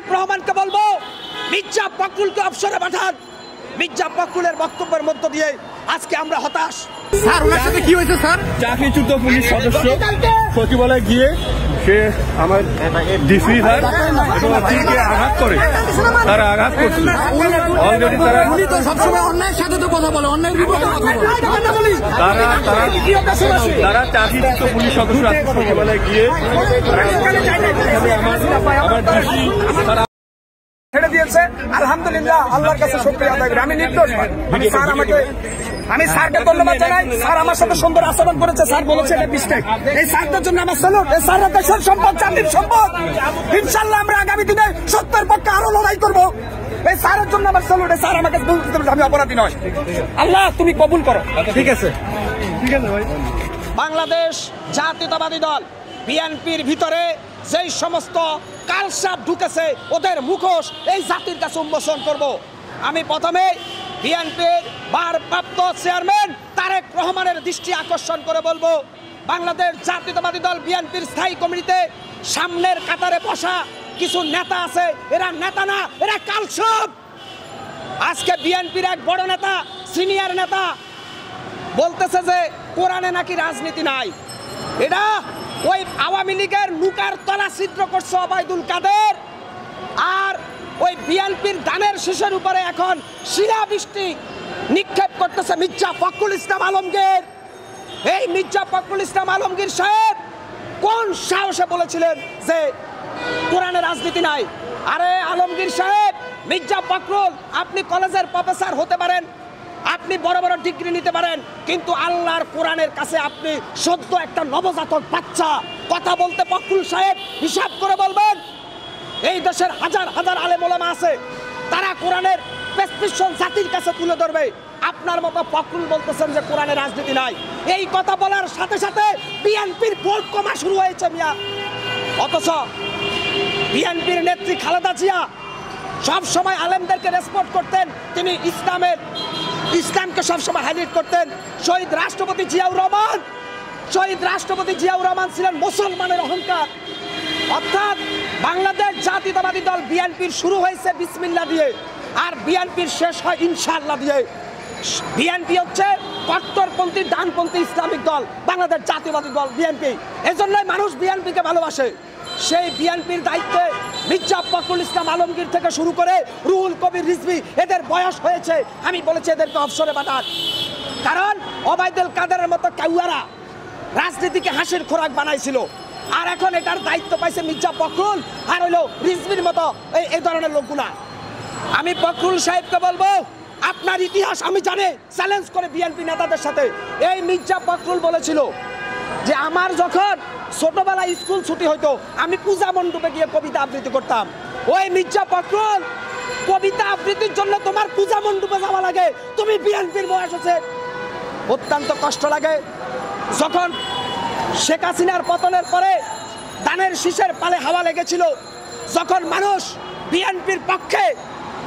তারেক রহমানকে বলবো মির্জা ফখরুলকে অবসরে পাঠান। মির্জা ফখরুলের বক্তব্যের মধ্য দিয়ে আজকে আমরা হতাশ। স্যার ওনার সাথে কি হয়েছে স্যার? চাকরিচ্যুত পুলিশ সদস্য সচিবালয়ে গিয়ে সে আমার ডিসি স্যার আঘাত করে, তারা আঘাত করছিল। অলরেডি উনি তো সবসময় অন্যায়ের সাথে তো কথা বলে, অন্যায়ের বিপক্ষে কথা বলে। তারা চাকরিচ্যুত পুলিশ সদস্য সচিবালয়ে গিয়ে আমার ডিসি ছেড়ে দিয়েছে। আলহামদুলিল্লাহ, আল্লাহর কাছে শুকরিয়া আদায় করি। আমি নির্দোষ। আমি স্যারকে ধন্যবাদ জানাই। স্যার আমার সাথে সুন্দর আচরণ করেছে। স্যার বলেছে এটা মিস্টেক। এই স্যারদের জন্য আমার স্যালুট। এই স্যাররা দেশের সম্পদ, জাতির সম্পদ। ইনশাআল্লাহ আমরা আগামী দিনে সত্যের পক্ষে আরো লড়াই করব। এই স্যারের জন্য আমার স্যালুট। এই স্যার আমাকে বলতে আমি অপরাধী নয়। আল্লাহ তুমি কবুল করো। ঠিক আছে, ঠিক আছে ভাই। বাংলাদেশ জাতীয়তাবাদী দল বিএনপির ভিতরে যেই সমস্ত কালসাপ ঢুকেছে ওদের মুখোশ এই জাতির কাছে উন্মোচন করব। আমি প্রথমে বিএনপির ভারপ্রাপ্ত চেয়ারম্যান তারেক রহমানের দৃষ্টি আকর্ষণ করে বলবো, বাংলাদেশ জাতীয়তাবাদী দল বিএনপির স্থায়ী কমিটিতে সামনের কাতারে বসা কিছু নেতা আছে, এরা নেতা না, এরা কালসাপ। আজকে বিএনপির এক বড় নেতা, সিনিয়র নেতা বলতেছে যে কোরআনে নাকি রাজনীতি নাই। এটা ওই আওয়ামী লীগের লুকার তলা ছিদ্র করছে ওবায়দুল কাদের, আর ওই বিএনপির দানের শীষের উপরে এখন শিলাবৃষ্টি নিক্ষেপ করতেছে মির্জা ফখরুল ইসলাম আলমগীর। এই মির্জা ফখরুল ইসলাম আলমগীর সাহেব কোন সাহসে বলেছিলেন যে কোরআনে রাজনীতি নাই? আরে আলমগীর সাহেব, মির্জা ফখরুল, আপনি কলেজের প্রফেসর হতে পারেন, আপনি বড় বড় ডিগ্রি নিতে পারেন, কিন্তু আল্লাহর কোরআনের কাছে আপনি সদ্য একটা নবজাতক বাচ্চা। কথা বলতে ফখরুল সাহেব হিসাব করে বলবেন। এই দেশের হাজার হাজার আলেম ওলামা আছে, তারা কোরআনের প্রেসক্রিপশন জাতির কাছে তুলে ধরবে। আপনার মতো ফখরুল বলতেছেন যে কোরআনে রাজনীতি নাই। এই কথা বলার সাথে সাথে বিএনপির ভোট কমা শুরু হয়েছে মিয়া। অথচ বিএনপির নেত্রী খালেদা জিয়া সব সময় আলেমদেরকে রেসপেক্ট করতেন, তিনি ইসলামকে সবসময় হাইলাইট করতেন। শহীদ রাষ্ট্রপতি জিয়াউর রহমান ছিলেন মুসলমানের অহংকার। অর্থাৎ বাংলাদেশ জাতীয়তাবাদী দল বিএনপির শুরু হয়েছে বিসমিল্লাহ দিয়ে, আর বিএনপির শেষ হয় ইনশাআল্লাহ দিয়ে। বিএনপি হচ্ছে কট্টরপন্থী ডানপন্থী ইসলামিক দল, বাংলাদেশ জাতীয়তাবাদী দল বিএনপি। এজন্যই মানুষ বিএনপিকে ভালোবাসে। সেই বিএনপির দায়িত্বে মির্জা ফখরুল ইসলাম আলমগীর থেকে শুরু করে রুহুল কবির রিজভী, এদের বয়স হয়েছে। আমি বলেছি এদেরকে অবসরে পাঠান, কারণ ওবায়দুল কাদেরের মতো কাউয়ারা রাজনীতিকে হাসির খোরাক বানাইছিল, আর এখন এটার দায়িত্ব পাইছে মির্জা ফখরুল আর হইল রিজভীর মতো এই ধরনের লোকগুলা। আমি ফখরুল সাহেবকে বলবো, আপনার ইতিহাস আমি জানি, চ্যালেঞ্জ করে বিএনপি নেতাদের সাথে। এই মির্জা ফখরুল বলেছিল যে আমার যখন ছোটবেলায় স্কুল ছুটি হইতো আমি পূজা মণ্ডপে গিয়ে কবিতা আবৃত্তি করতাম। ওই মির্জা ফখরুল, কবিতা আবৃত্তির জন্য তোমার পূজা মণ্ডপে যাওয়া লাগে, তুমি বিএনপির বয়স আছে। অত্যন্ত কষ্ট লাগে যখন শেখ হাসিনার পতনের পরে ধানের শীষের পালে হাওয়া লেগেছিল, যখন মানুষ বিএনপির পক্ষে,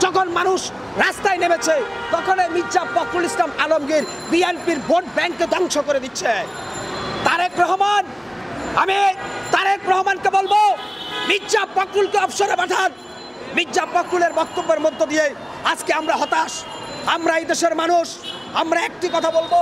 যখন মানুষ রাস্তায় নেমেছে, তখন মির্জা ফখরুল ইসলাম আলমগীর বিএনপির ভোট ব্যাংকে ধ্বংস করে দিচ্ছে। আমি তারেক রহমানকে বলবো, মির্জা ফখরুলকে অবসরে পাঠান। মির্জা ফখরুলের বক্তব্যের মধ্য দিয়ে আজকে আমরা হতাশ। আমরা এই দেশের মানুষ, আমরা একটি কথা বলবো,